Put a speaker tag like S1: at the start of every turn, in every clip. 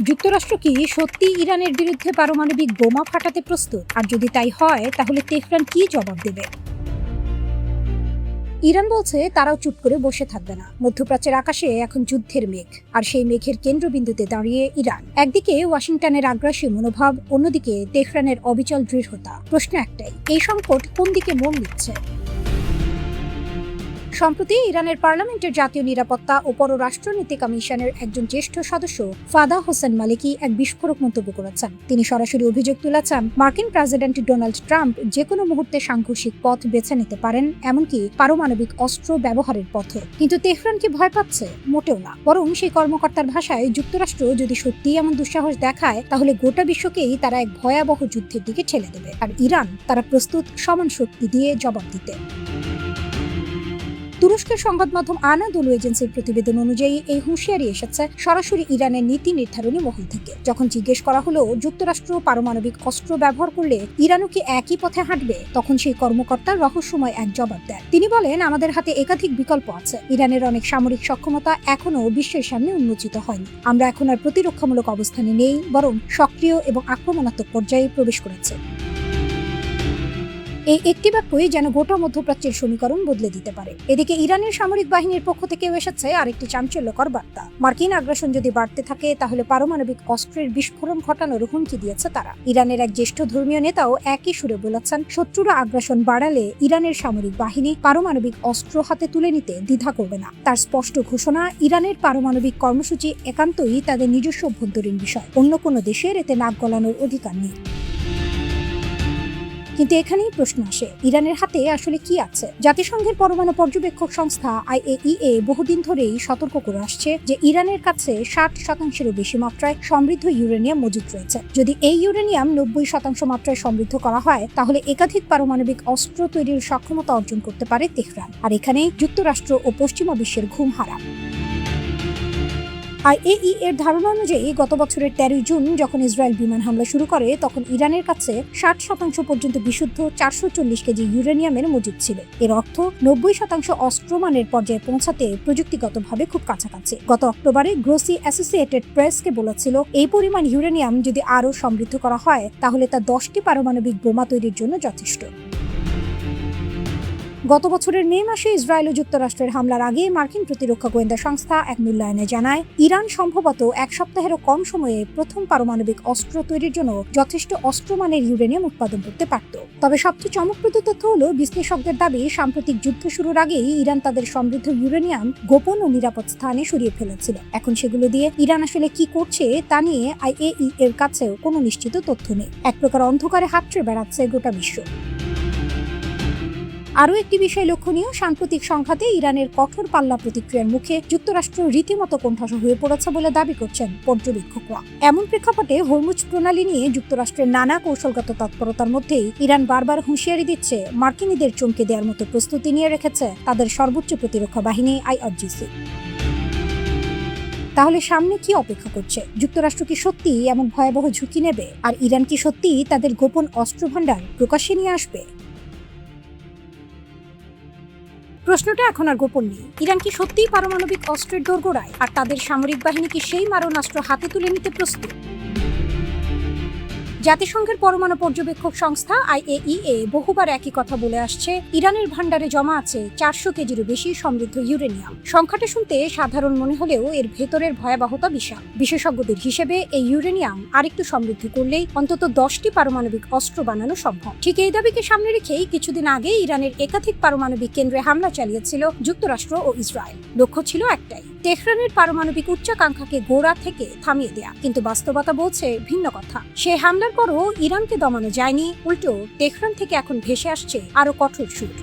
S1: যুক্তরাষ্ট্র কি সত্যি ইরানের বিরুদ্ধে পারমাণবিক বোমা ফাটাতে প্রস্তুত? আর যদি তাই হয় তাহলে তেহরান কি জবাব দেবে? ইরান বলছে তারাও চুপ করে বসে থাকবে না। মধ্যপ্রাচ্যের আকাশে এখন যুদ্ধের মেঘ, আর সেই মেঘের কেন্দ্রবিন্দুতে দাঁড়িয়ে ইরান। একদিকে ওয়াশিংটনের আগ্রাসী মনোভাব, অন্যদিকে তেহরানের অবিচল দৃঢ়তা। প্রশ্ন একটাই, এই সংকট কোন দিকে মোড় নিচ্ছে? সম্প্রতি ইরানের পার্লামেন্টের জাতীয় নিরাপত্তা ও পররাষ্ট্রনীতি কমিশনের একজন জ্যেষ্ঠ সদস্য ফাদা হোসেন মালিকি এক বিস্ফোরক মন্তব্য করেছেন। তিনি সরাসরি অভিযোগ তুলেছেন, মার্কিন প্রেসিডেন্ট ডোনাল্ড ট্রাম্প যে কোনো মুহূর্তে সাংঘর্ষিক পথ বেছে নিতে পারেন, এমনকি পারমাণবিক অস্ত্র ব্যবহারের পথে। কিন্তু তেহরান কি ভয় পাচ্ছে? মোটেও না। বরং সেই কর্মকর্তার ভাষায়, যুক্তরাষ্ট্র যদি সত্যিই এমন দুঃসাহস দেখায় তাহলে গোটা বিশ্বকেই তারা এক ভয়াবহ যুদ্ধের দিকে ঠেলে দেবে। আর ইরান, তারা প্রস্তুত সমান শক্তি দিয়ে জবাব দিতে। তুরস্কের সংবাদ মাধ্যম আনাদোলু এজেন্সির প্রতিবেদন অনুযায়ী এই হুঁশিয়ারি এসেছে সরাসরি ইরানের নীতি নির্ধারণী মহল থেকে। যখন জিজ্ঞেস করা হলো যুক্তরাষ্ট্র পারমাণবিক অস্ত্র ব্যবহার করলে ইরানও কি একই পথে হাঁটবে, তখন সেই কর্মকর্তা রহস্যময় এক জবাব দেন। তিনি বলেন, আমাদের হাতে একাধিক বিকল্প আছে। ইরানের অনেক সামরিক সক্ষমতা এখনও বিশ্বের সামনে উন্মোচিত হয়নি। আমরা এখন আর প্রতিরক্ষামূলক অবস্থানে নেই, বরং সক্রিয় এবং আক্রমণাত্মক পর্যায়ে প্রবেশ করেছে। এই একটি বাক্যই যেন গোটা মধ্যপ্রাচ্যের সমীকরণ বদলে দিতে পারে। এদিকে ইরানের সামরিক বাহিনীর পক্ষ থেকেও এসেছে আরেকটি চাঞ্চল্যকর বার্তা। মার্কিন আগ্রাসন যদি বাড়তে থাকে তাহলে পারমাণবিক অস্ত্রের বিস্ফোরণ ঘটানোর হুমকি দিয়েছে তারা। ইরানের এক জ্যেষ্ঠ ধর্মীয় নেতাও একই সুরে বলেছেন, শত্রুরা আগ্রাসন বাড়ালে ইরানের সামরিক বাহিনী পারমাণবিক অস্ত্র হাতে তুলে নিতে দ্বিধা করবে না। তার স্পষ্ট ঘোষণা, ইরানের পারমাণবিক কর্মসূচি একান্তই তাদের নিজস্ব অভ্যন্তরীণ বিষয়। অন্য কোনো দেশের এতে নাক গলানোর অধিকার নেই। কিন্তু এখানেই প্রশ্ন আসে, ইরানের হাতে আসলে কি আছে? জাতিসংঘের পরমাণু পর্যবেক্ষক সংস্থা IAEA বহুদিন ধরেই সতর্ক করে আসছে যে ইরানের কাছে 60%-এরও বেশি মাত্রায় সমৃদ্ধ ইউরেনিয়াম মজুদ রয়েছে। যদি এই ইউরেনিয়াম 90% মাত্রায় সমৃদ্ধ করা হয় তাহলে একাধিক পারমাণবিক অস্ত্র তৈরির সক্ষমতা অর্জন করতে পারে তেহরান। আর এখানেই যুক্তরাষ্ট্র ও পশ্চিমা বিশ্বের ঘুম হারাম। IAEA এর ধারণা অনুযায়ী গত বছরের 13 জুন যখন ইসরায়েল বিমান হামলা শুরু করে তখন ইরানের কাছে 60% পর্যন্ত বিশুদ্ধ 440 কেজি ইউরেনিয়ামের মজুদ ছিল। এর অর্থ 90% অস্ত্রমানের পর্যায়ে পৌঁছাতে প্রযুক্তিগতভাবে খুব কাছাকাছি। গত অক্টোবরে গ্রোসি অ্যাসোসিয়েটেড প্রেসকে বলেছিল, এই পরিমাণ ইউরেনিয়াম যদি আরও সমৃদ্ধ করা হয় তাহলে তা 10টি পারমাণবিক বোমা তৈরির জন্য যথেষ্ট। গত বছরের মে মাসে ইসরায়েল ও যুক্তরাষ্ট্রের হামলার আগে মার্কিন প্রতিরক্ষা গোয়েন্দা সংস্থা এক মূল্যায়নে জানায়, ইরান সম্ভবত এক সপ্তাহেরও কম সময়ে প্রথম পারমাণবিক অস্ত্র তৈরির জন্য যথেষ্ট অস্ত্রমানের ইউরেনিয়াম উৎপাদন করতে পারত। তবে সবচেয়ে চমকপ্রদ তথ্য হলো, বিশ্লেষকদের দাবি সাম্প্রতিক যুদ্ধ শুরুর আগেই ইরান তাদের সমৃদ্ধ ইউরেনিয়াম গোপন ও নিরাপদ স্থানে সরিয়ে ফেলেছিল। এখন সেগুলো দিয়ে ইরান আসলে কি করছে তা নিয়ে IAEA এর কাছেও কোনো নিশ্চিত তথ্য নেই। এক প্রকার অন্ধকারে হাতড়ে বেড়াচ্ছে গোটা বিশ্ব। আরও একটি বিষয় লক্ষণীয়, সাম্প্রতিক সংঘাতে ইরানের কঠোর পাল্লা প্রতিক্রিয়ার মুখে যুক্তরাষ্ট্র রীতিমতো কোণঠাসা হয়ে পড়েছে বলে দাবি করছেন পর্যবেক্ষকরা। এমন প্রেক্ষাপটে হরমুজ প্রণালী নিয়ে যুক্তরাষ্ট্রের নানা কৌশলগত তৎপরতার মধ্যেই ইরান বারবার হুঁশিয়ারি দিচ্ছে, মার্কিনীদের চমকে দেওয়ার মতো প্রস্তুতি নিয়ে রেখেছে তাদের সর্বোচ্চ প্রতিরক্ষা বাহিনী IRGC। তাহলে সামনে কি অপেক্ষা করছে? যুক্তরাষ্ট্র কি সত্যিই এমন ভয়াবহ ঝুঁকি নেবে? আর ইরান কি সত্যিই তাদের গোপন অস্ত্রভান্ডার প্রকাশ্যে নিয়ে আসবে? প্রশ্নটা এখন আর গোপন নেই। ইরান কি সত্যিই পারমাণবিক অস্ত্রের দোরগোড়ায়? আর তাদের সামরিক বাহিনী কি সেই মারণাস্ত্র হাতে তুলে নিতে প্রস্তুত? জাতিসংঘের পরমাণু পর্যবেক্ষক সংস্থা IAEA বহুবার একই কথা বলে আসছে, ইরানের ভান্ডারে জমা আছে 400 কেজিরও বেশি সমৃদ্ধ ইউরেনিয়াম। সংখ্যাটা শুনতে সাধারণ মনে হলেও এর ভেতরের ভয়াবহতা বিশাল। বিশেষজ্ঞদের হিসেবে এই ইউরেনিয়াম আরেকটু সমৃদ্ধ করলেই অন্তত 10টি পারমাণবিক অস্ত্র বানানো সম্ভব। ঠিক এই দাবিকে সামনে রেখেই কিছুদিন আগে ইরানের একাধিক পারমাণবিক কেন্দ্রে হামলা চালিয়েছিল যুক্তরাষ্ট্র ও ইসরায়েল। লক্ষ্য ছিল একটাই, তেহরানের পারমাণবিক উচ্চাকাঙ্ক্ষাকে গোড়া থেকে থামিয়ে দেয়া। কিন্তু বাস্তবতা বলছে ভিন্ন কথা। সে হামলার পরও ইরানকে দমানো যায়নি, উল্টো তেহরান থেকে এখন ভেসে আসছে আরো কঠোর সুর।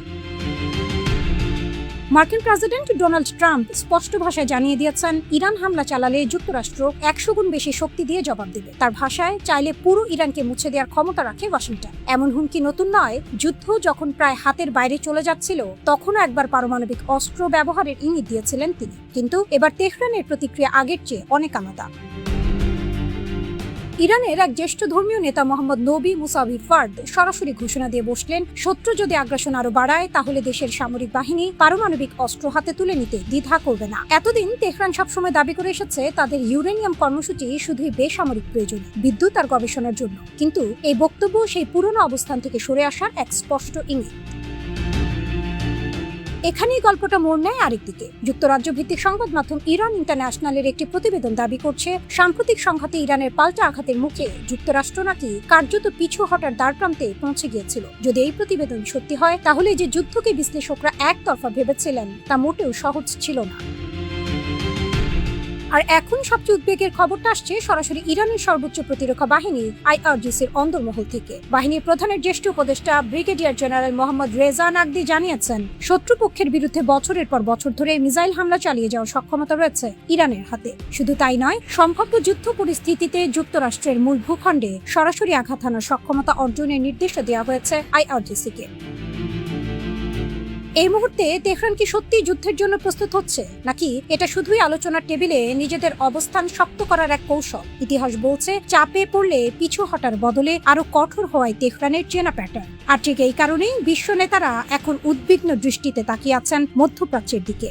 S1: মার্কিন প্রেসিডেন্ট ডোনাল্ড ট্রাম্প স্পষ্ট ভাষায় জানিয়ে দিয়েছেন, ইরান হামলা চালালে যুক্তরাষ্ট্র 100 গুণ বেশি শক্তি দিয়ে জবাব দেবে। তার ভাষায়, চাইলে পুরো ইরানকে মুছে দেওয়ার ক্ষমতা রাখে ওয়াশিংটন। এমন হুমকি নতুন নয়। যুদ্ধ যখন প্রায় হাতের বাইরে চলে যাচ্ছিল তখনও একবার পারমাণবিক অস্ত্র ব্যবহারের ইঙ্গিত দিয়েছিলেন তিনি। কিন্তু এবার তেহরানের প্রতিক্রিয়া আগের চেয়ে অনেক আলাদা। ইরানের এক জ্যেষ্ঠ ধর্মীয় নেতা মোহাম্মদ নবী মুসাভি ফার্দ সরাসরি ঘোষণা দিয়ে বসলেন, শত্রু যদি আগ্রাসন আরো বাড়ায় তাহলে দেশের সামরিক বাহিনী পারমাণবিক অস্ত্র হাতে তুলে নিতে দ্বিধা করবে না। এতদিন তেহরান সবসময় দাবি করে এসেছে তাদের ইউরেনিয়াম কর্মসূচি শুধুই বেসামরিক প্রয়োজন, বিদ্যুৎ আর গবেষণার জন্য, কিন্তু এই বক্তব্য সেই পুরনো অবস্থান থেকে সরে আসার এক স্পষ্ট ইঙ্গিত। এখানেই গল্পটা মোড় নেয় আরেকদিকে। যুক্তরাজ্য ভিত্তিক সংবাদ মাধ্যম ইরান ইন্টারন্যাশনালের একটি প্রতিবেদন দাবি করছে, সাম্প্রতিক সংঘাতে ইরানের পাল্টা আঘাতের মুখে যুক্তরাষ্ট্র নাকি কার্যত পিছু হটার দ্বারপ্রান্তে পৌঁছে গিয়েছিল। যদি এই প্রতিবেদন সত্যি হয় তাহলে যে যুদ্ধকে বিশ্লেষকরা একতরফা ভেবেছিলেন তা মোটেও সহজ ছিল না। আর এখন সবচেয়ে উদ্বেগের খবরটা আসছে সরাসরি ইরানের সর্বোচ্চ প্রতিরক্ষা বাহিনী IRGCর অন্দরমহল থেকে। বাহিনীর প্রধানের জ্যেষ্ঠ উপদেষ্টা brigadier general Mohammad Reza Naqdi জানিয়েছেন, শত্রুপক্ষের বিরুদ্ধে বছরের পর বছর ধরে মিসাইল হামলা চালিয়ে যাওয়ার সক্ষমতা রয়েছে ইরানের হাতে। শুধু তাই নয়, সম্ভাব্য যুদ্ধ পরিস্থিতিতে যুক্তরাষ্ট্রের মূল ভূখণ্ডে সরাসরি আঘাত হানার সক্ষমতা অর্জনের নির্দেশও দেওয়া হয়েছে IRGCকে। এই মুহূর্তে তেহরান কি সত্যি যুদ্ধের জন্য প্রস্তুত হচ্ছে, নাকি এটা শুধুই আলোচনার টেবিলে নিজেদের অবস্থান শক্ত করার এক কৌশল? ইতিহাস বলছে, চাপে পড়লে পিছু হটার বদলে আরো কঠোর হওয়ায় তেহরানের চেনা প্যাটার্ন। আর ঠিক এই কারণেই বিশ্ব নেতারা এখন উদ্বিগ্ন দৃষ্টিতে তাকিয়ে আছেন মধ্যপ্রাচ্যের দিকে।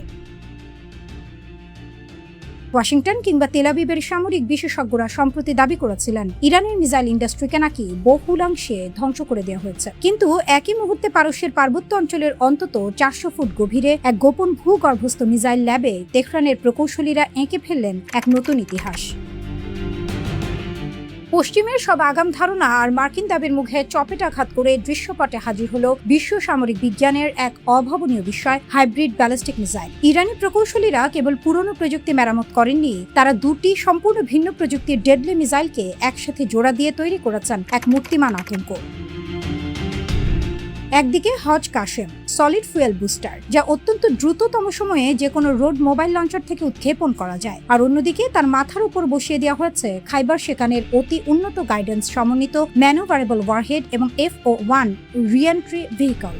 S1: ওয়াশিংটন কিংবা তেল আবিবের সামরিক বিশেষজ্ঞরা সম্প্রতি দাবি করেছিলেন ইরানের মিসাইল ইন্ডাস্ট্রিকে নাকি বহুলাংশে ধ্বংস করে দেওয়া হয়েছে, কিন্তু একই মুহূর্তে পারস্যের পার্বত্য অঞ্চলের অন্তত 400 ফুট গভীরে এক গোপন ভূগর্ভস্থ মিসাইল ল্যাবে তেহরানের প্রকৌশলীরা এঁকে ফেললেন এক নতুন ইতিহাস। পশ্চিমের সব আগাম ধারণা আর মার্কিন দাবির মুখে চপেটাঘাত করে দৃশ্যপটে হাজির হলো বিশ্ব সামরিক বিজ্ঞানের এক অভাবনীয় বিষয়, হাইব্রিড ব্যালিস্টিক মিসাইল। ইরানি প্রকৌশলীরা কেবল পুরনো প্রযুক্তি মেরামত করেননি, তারা দুটি সম্পূর্ণ ভিন্ন প্রযুক্তির ডেডলি মিসাইলকে একসাথে জোড়া দিয়ে তৈরি করেছেন এক মূর্তিমান আতঙ্ক। একদিকে হজ কাশেম সলিড ফুয়েল বুস্টার, যা অত্যন্ত দ্রুততম সময়ে যে কোনো রোড মোবাইল লঞ্চার থেকে উৎক্ষেপণ করা যায়, আর অন্যদিকে তার মাথার উপর বসিয়ে দেওয়া হয়েছে খাইবার শেখানের অতি উন্নত গাইডেন্স সমন্বিত ম্যানোভারেবল ওয়ারহেড এবং FO-1 রিএন্ট্রি ভেহিকল।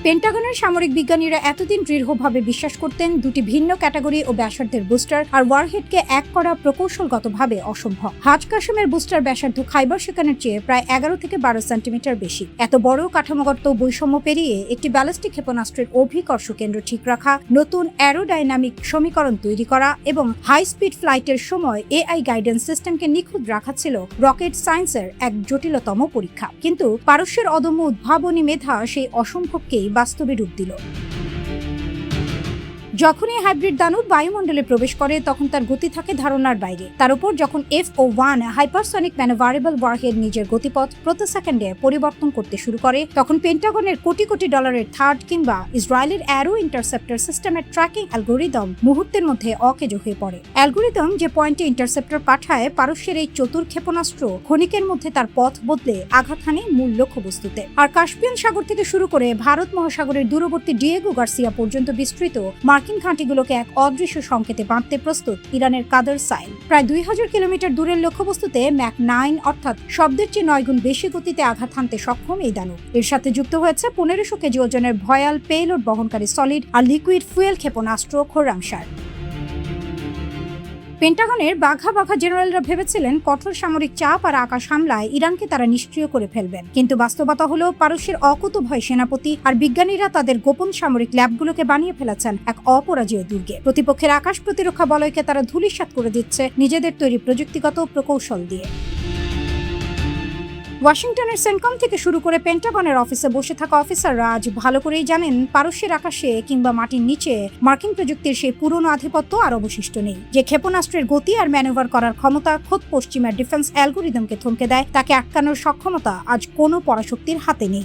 S1: পেন্টাগনের সামরিক বিজ্ঞানীরা এতদিন দৃঢ়ভাবে বিশ্বাস করতেন দুটি ভিন্ন ক্যাটাগরি ও ব্যাসার্ধের বুস্টার আর ওয়ারহেডকে এক করা প্রকৌশলগতভাবে অসম্ভব। হাজ কাশেমের বুস্টার ব্যাসার্ধ খাইবার শেখানের চেয়ে প্রায় 11 থেকে 12 সেন্টিমিটার বেশি। এত বড় কাঠামোগত বৈষম্য পেরিয়ে একটি ব্যালিস্টিক ক্ষেপণাস্ত্রের অভিকর্ষ কেন্দ্র ঠিক রাখা, নতুন অ্যারোডাইনামিক সমীকরণ তৈরি করা এবং হাই স্পিড ফ্লাইটের সময় AI গাইডেন্স সিস্টেমকে নিখুঁত রাখা ছিল রকেট সায়েন্সের এক জটিলতম পরীক্ষা। কিন্তু পারস্যের অদম্য উদ্ভাবনী মেধা সেই অসম্ভবকেই বাস্তবে রূপ দিল। যখনই হাইব্রিড দানব বায়ুমণ্ডলে প্রবেশ করে তখন তার গতি থাকে ধারণার বাইরে। তার উপর যখন FO-1 হাইপারসনিক ম্যানোভারেবল ওয়ারহেড নিজের গতিপথ প্রতি সেকেন্ডে পরিবর্তন করতে শুরু করে, তখন পেন্টাগনের কোটি কোটি ডলারের থার্ড কিংবা ইসরায়েলের অ্যারো ইন্টারসেপ্টর সিস্টেমের ট্র্যাকিং অ্যালগোরিদম মুহূর্তের মধ্যে অকেজো হয়ে পড়ে। অ্যালগোরিদম যে পয়েন্টে ইন্টারসেপ্টর পাঠায়, পারস্যের এই চতুর ক্ষেপণাস্ত্র ক্ষণিকের মধ্যে তার পথ বদলে আঘাত হানে মূল লক্ষ্যবস্তুতে। আর কাস্পিয়ান সাগর থেকে শুরু করে ভারত মহাসাগরের দূরবর্তী ডিয়েগো গার্সিয়া পর্যন্ত বিস্তৃত মার্কিন ঘাঁটিগুলোকে এক অদৃশ্য সংকেতে বাঁধতে প্রস্তুত ইরানের কাদের সাইল। প্রায় 2000 কিলোমিটার দূরের লক্ষ্যবস্তুতে ম্যাক 9 অর্থাৎ শব্দের চেয়ে 9 গুণ বেশি গতিতে আঘাত হানতে সক্ষম এই দানব। এর সাথে যুক্ত হয়েছে 1500 কেজি ওজনের ভয়াল পেলোড বহনকারী সলিড আর লিকুইড ফুয়েল ক্ষেপণাস্ত্র খোরামশার। পেন্টাগনের বাঘা বাঘা জেনারেলরা ভেবেছিলেন কঠোর সামরিক চাপ আর আকাশ হামলায় ইরানকে তারা নিষ্ক্রিয় করে ফেলবেন, কিন্তু বাস্তবতা হলো পারস্যের অকুতোভয় সেনাপতি আর বিজ্ঞানীরা তাদের গোপন সামরিক ল্যাবগুলোকে বানিয়ে ফেলেছেন এক অপরাজেয় দুর্গে। প্রতিপক্ষের আকাশ প্রতিরক্ষা বলয়কে তারা ধূলিসাৎ করে দিচ্ছে নিজেদের তৈরি প্রযুক্তিগত প্রকৌশল দিয়ে। ওয়াশিংটনের সেন্টকম থেকে শুরু করে পেন্টাগনের অফিসে বসে থাকা অফিসাররা আজ ভালো করেই জানেন পারস্যের আকাশে কিংবা মাটির নিচে মার্কিন প্রযুক্তির সেই পুরনো আধিপত্য আর অবশিষ্ট নেই। যে ক্ষেপণাস্ত্রের গতি আর ম্যানুভার করার ক্ষমতা খোদ পশ্চিমের ডিফেন্স অ্যালগোরিদমকে থমকে দেয়, তাকে আটকানোর সক্ষমতা আজ কোনো পরাশক্তির হাতে নেই।